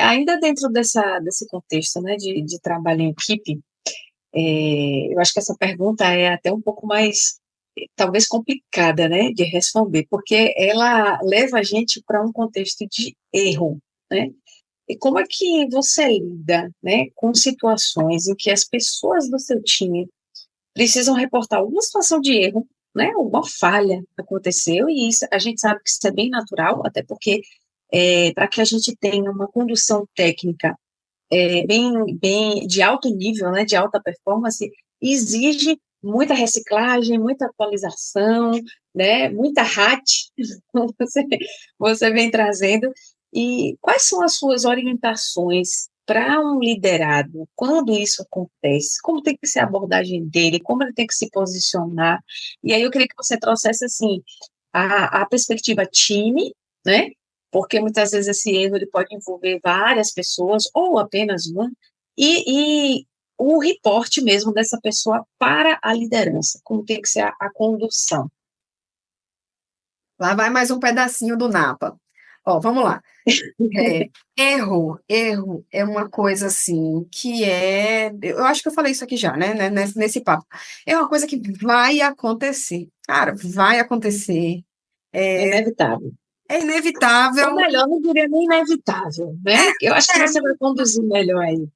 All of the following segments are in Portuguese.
Ainda dentro desse contexto, né, de trabalho em equipe, eu acho que essa pergunta é até um pouco mais, talvez, complicada, né, de responder, porque ela leva a gente para um contexto de erro, né? E como é que você lida, né, com situações em que as pessoas do seu time precisam reportar alguma situação de erro, né, alguma falha aconteceu, e isso, a gente sabe que isso é bem natural, até porque para que a gente tenha uma condução técnica bem de alto nível, né, de alta performance, exige muita reciclagem, muita atualização, né, muita RAT, você, você vem trazendo. E quais são as suas orientações para um liderado quando isso acontece? Como tem que ser a abordagem dele? Como ele tem que se posicionar? E aí eu queria que você trouxesse, assim, a perspectiva time, né? Porque muitas vezes esse erro ele pode envolver várias pessoas ou apenas uma, e o reporte mesmo dessa pessoa para a liderança, como tem que ser a condução. Lá vai mais um pedacinho do Napa. Ó, vamos lá. É, erro é uma coisa assim que eu acho que eu falei isso aqui já, né, nesse papo. É uma coisa que vai acontecer, cara, vai acontecer. É É, inevitável. é Ou inevitável. melhor, não diria nem inevitável, né? Eu acho que você vai conduzir melhor aí.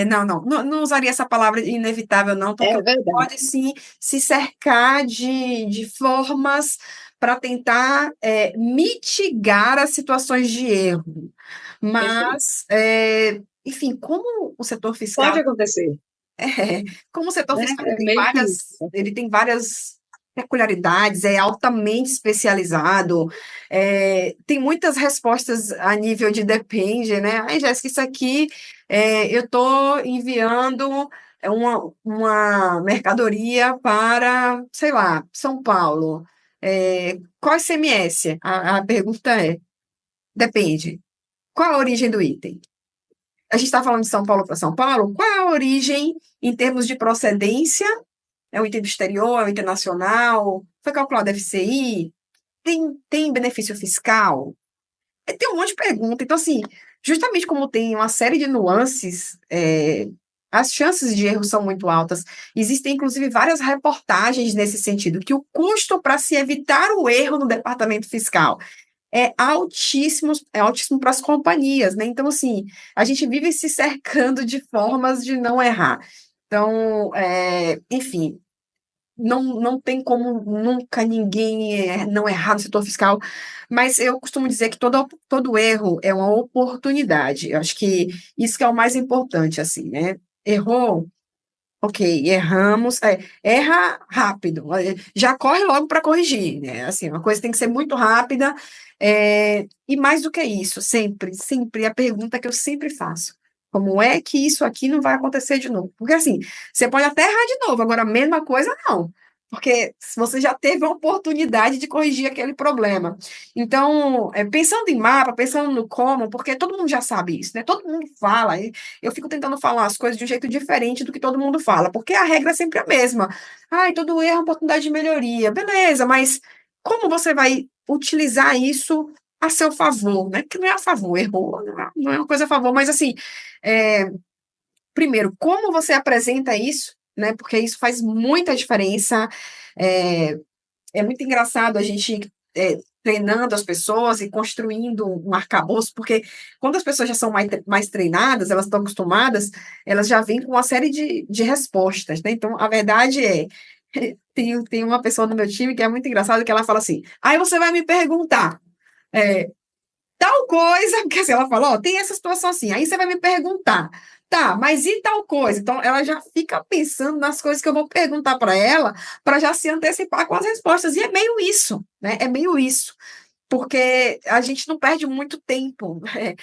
Não usaria essa palavra inevitável, não, porque É você verdade. pode sim se cercar de formas para tentar mitigar as situações de erro. Perfeito. Mas, enfim, como o setor fiscal Pode acontecer, é, como o setor né? fiscal É meio que isso. ele tem várias peculiaridades, é altamente especializado, tem muitas respostas a nível de depende, né? Ai, Jéssica, isso aqui eu estou enviando uma mercadoria para, sei lá, São Paulo. Qual é o ICMS? A pergunta depende. Qual a origem do item? A gente está falando de São Paulo para São Paulo, qual é a origem em termos de procedência? É um item do exterior, é um item nacional? Foi calculado FCI? Tem benefício fiscal? Tem um monte de pergunta. Então, assim, justamente como tem uma série de nuances, as chances de erro são muito altas. Existem, inclusive, várias reportagens nesse sentido, que o custo para se evitar o erro no departamento fiscal é altíssimo para as companhias, né? Então, assim, a gente vive se cercando de formas de não errar. Então, enfim, não tem como nunca ninguém não errar no setor fiscal, mas eu costumo dizer que todo erro é uma oportunidade. Eu acho que isso que é o mais importante, assim, né? Errou, ok, erramos, erra rápido, já corre logo para corrigir, né? Assim, uma coisa tem que ser muito rápida, e mais do que isso, sempre, a pergunta que eu sempre faço, como é que isso aqui não vai acontecer de novo? Porque assim, você pode até errar de novo, agora a mesma coisa não, porque você já teve a oportunidade de corrigir aquele problema. Então, pensando em mapa, pensando no como, porque todo mundo já sabe isso, né? Todo mundo fala, eu fico tentando falar as coisas de um jeito diferente do que todo mundo fala, porque a regra é sempre a mesma. Ai, todo erro é uma oportunidade de melhoria. Beleza, mas como você vai utilizar isso a seu favor, né? Porque não é a favor, errou, não é uma coisa a favor, mas assim, é, primeiro, como você apresenta isso, né? Porque isso faz muita diferença. É, é muito engraçado a gente treinando as pessoas e construindo um arcabouço, porque quando as pessoas já são mais treinadas, elas estão acostumadas, elas já vêm com uma série de respostas, né? Então, a verdade é, tem uma pessoa no meu time que é muito engraçada, que ela fala assim, aí você vai me perguntar, é, tal coisa, porque assim, ela fala, ó, tem essa situação assim, aí você vai me perguntar, tá, mas e tal coisa? Então, ela já fica pensando nas coisas que eu vou perguntar para já se antecipar com as respostas, e é meio isso, né? É meio isso porque a gente não perde muito tempo, né?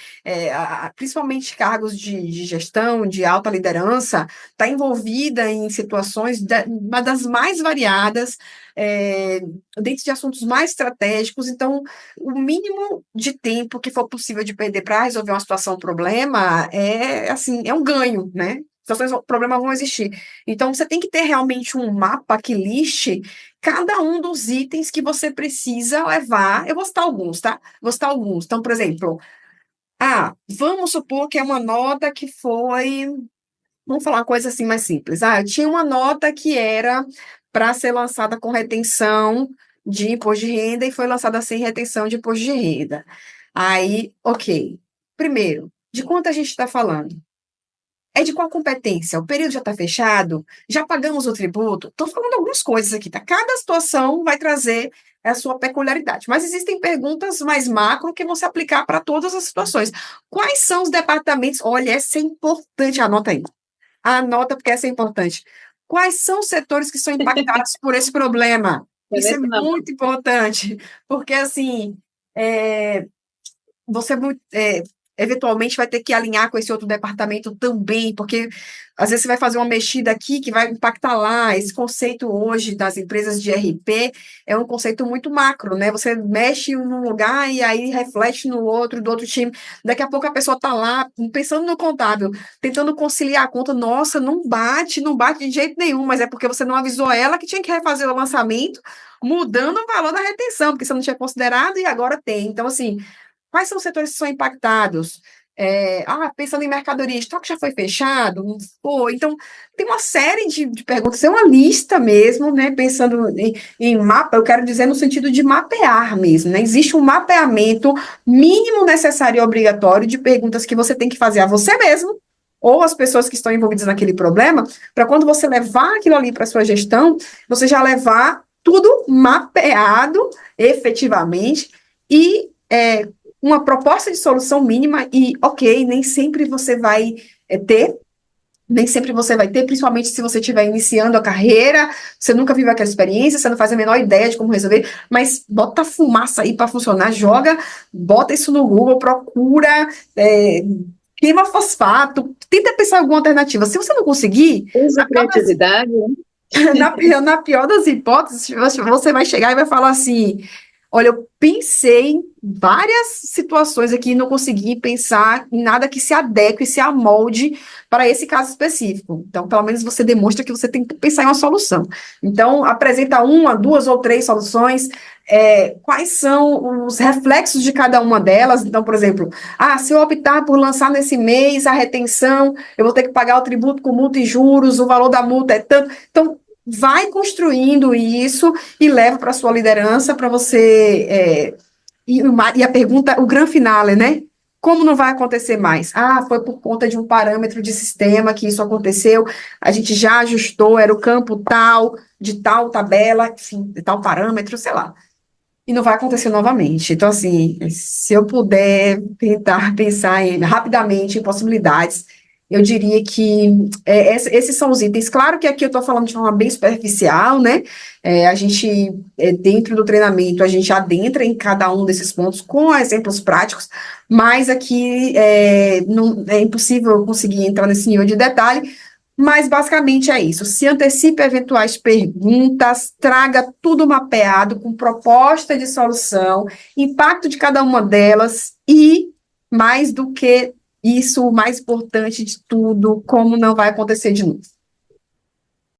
Principalmente cargos de gestão, de alta liderança, está envolvida em situações uma das mais variadas, é, dentro de assuntos mais estratégicos, então o mínimo de tempo que for possível de perder para resolver uma situação, um problema, é assim, é um ganho, né? Situações, problemas vão existir. Então, você tem que ter realmente um mapa que liste cada um dos itens que você precisa levar. Eu vou citar alguns, tá? Vou citar alguns. Então, por exemplo, Vamos supor que é uma nota que foi. Vamos falar uma coisa assim mais simples. Eu tinha uma nota que era para ser lançada com retenção de imposto de renda e foi lançada sem retenção de imposto de renda. Aí, ok. Primeiro, de quanto a gente está falando? É de qual competência? O período já está fechado? Já pagamos o tributo? Estou falando algumas coisas aqui, tá? Cada situação vai trazer a sua peculiaridade. Mas existem perguntas mais macro que vão se aplicar para todas as situações. Quais são os departamentos? Olha, essa é importante, anota aí. Anota, porque essa é importante. Quais são os setores que são impactados por esse problema? Isso é Caneta na mão. muito importante, porque assim, é, você eventualmente vai ter que alinhar com esse outro departamento também, porque às vezes você vai fazer uma mexida aqui que vai impactar lá. Esse conceito hoje das empresas de RP é um conceito muito macro, né? Você mexe num lugar e aí reflete no outro, do outro time. Daqui a pouco a pessoa está lá pensando no contábil, tentando conciliar a conta. Nossa, não bate de jeito nenhum, mas é porque você não avisou ela que tinha que refazer o lançamento, mudando o valor da retenção, porque você não tinha considerado e agora tem. Então, assim, quais são os setores que são impactados? Pensando em mercadoria, estoque já foi fechado? Não foi? Então, tem uma série de perguntas, é uma lista mesmo, né? Pensando em mapa, eu quero dizer no sentido de mapear mesmo, né? Existe um mapeamento mínimo necessário e obrigatório de perguntas que você tem que fazer a você mesmo, ou as pessoas que estão envolvidas naquele problema, para quando você levar aquilo ali para sua gestão, você já levar tudo mapeado efetivamente e uma proposta de solução mínima e, ok, nem sempre você vai ter, principalmente se você estiver iniciando a carreira, você nunca viu aquela experiência, você não faz a menor ideia de como resolver, mas bota a fumaça aí para funcionar, bota isso no Google, procura, é, queima fosfato, tenta pensar em alguma alternativa. Se você não conseguir, Usa a criatividade, né? na pior das hipóteses, você vai chegar e vai falar assim: olha, eu pensei em várias situações aqui e não consegui pensar em nada que se adeque, se amolde para esse caso específico. Então, pelo menos você demonstra que você tem que pensar em uma solução. Então, apresenta uma, duas ou três soluções. Quais são os reflexos de cada uma delas? Então, por exemplo, se eu optar por lançar nesse mês a retenção, eu vou ter que pagar o tributo com multa e juros, o valor da multa é tanto. Então, vai construindo isso e leva para a sua liderança para você. E a pergunta, o grande finale, né? Como não vai acontecer mais? Foi por conta de um parâmetro de sistema que isso aconteceu, a gente já ajustou, era o campo tal, de tal tabela, enfim, de tal parâmetro, sei lá. E não vai acontecer novamente. Então, assim, se eu puder tentar pensar rapidamente em possibilidades, eu diria que esses são os itens. Claro que aqui eu estou falando de forma bem superficial, né? A gente, dentro do treinamento, a gente adentra em cada um desses pontos com exemplos práticos, mas aqui não, é impossível eu conseguir entrar nesse nível de detalhe, mas basicamente é isso. Se antecipe eventuais perguntas, traga tudo mapeado com proposta de solução, impacto de cada uma delas e, mais do que isso, o mais importante de tudo, como não vai acontecer de novo.